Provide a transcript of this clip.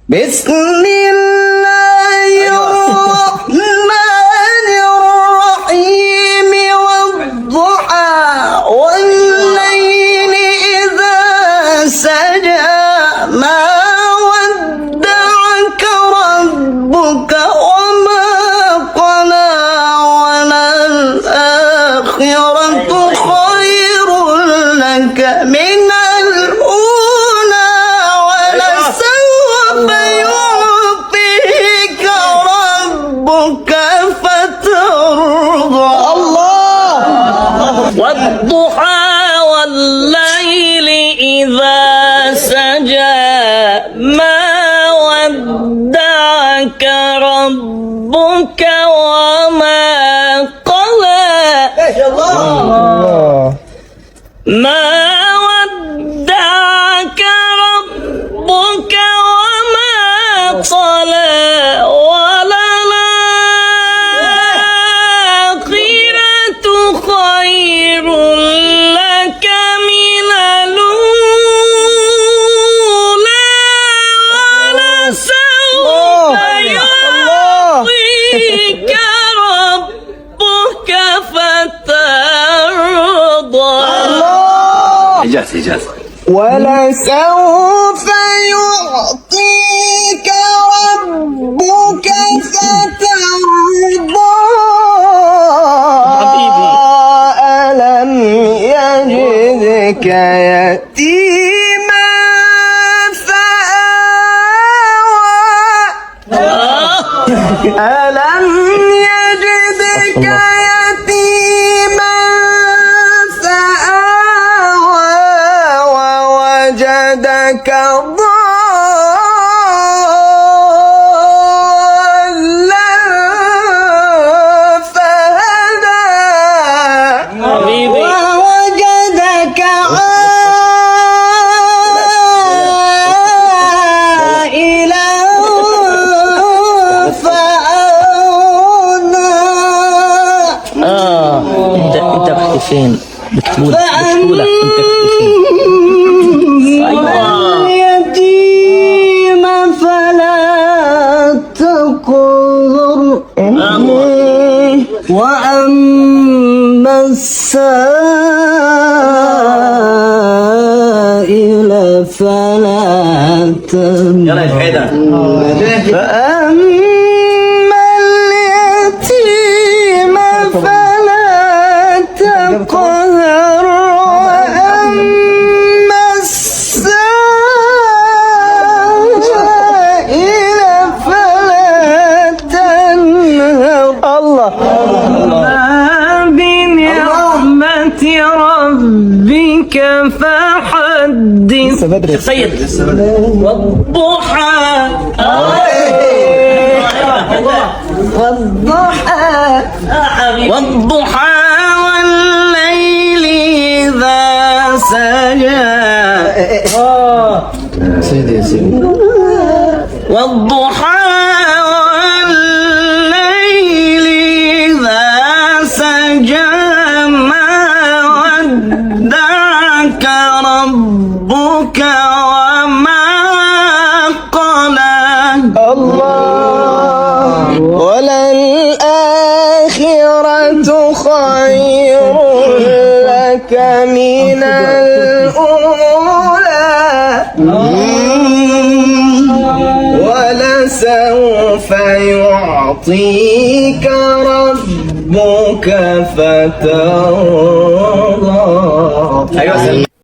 بسم الله الرحمن الرحيم والضحى والليل إذا سجى ما ودعك ربك وما قلى وللآخرة خير لك من الأولى ولسوف يعطيك ربك فترضى. الله. والضحى والليل إذا سجى ما ودعك ربك وما قلى. ما ودعك ربك وما قلى وللآخرة خير لك من الأولى ولسوف يعطيك ربك فترضى. إجاز ولسوف يعطيك ربك فترضى. ألم يجدك يتيما فآوى. ألم يجدك يتيما فآوى ووجدك ضالا فهدى ووجدك عائلا فأغنى. انت رحت فين؟ بكتبولك انت رحت فين؟ اليتيم فلا تقهر وأما السائل فلا تنهر. فأما اليتيم فلا تقهر وأما السائل فلا تنهر. الله. بنعمة ربك فحدث. سيد والضحى والضحى والليل إذا سجى. سيدي والضحى والليل إذا سجى ما ودعك ربك وما قلى. الله. وللآخرة خير لك من الأولى ولسوف يعطيك ربك فترضى.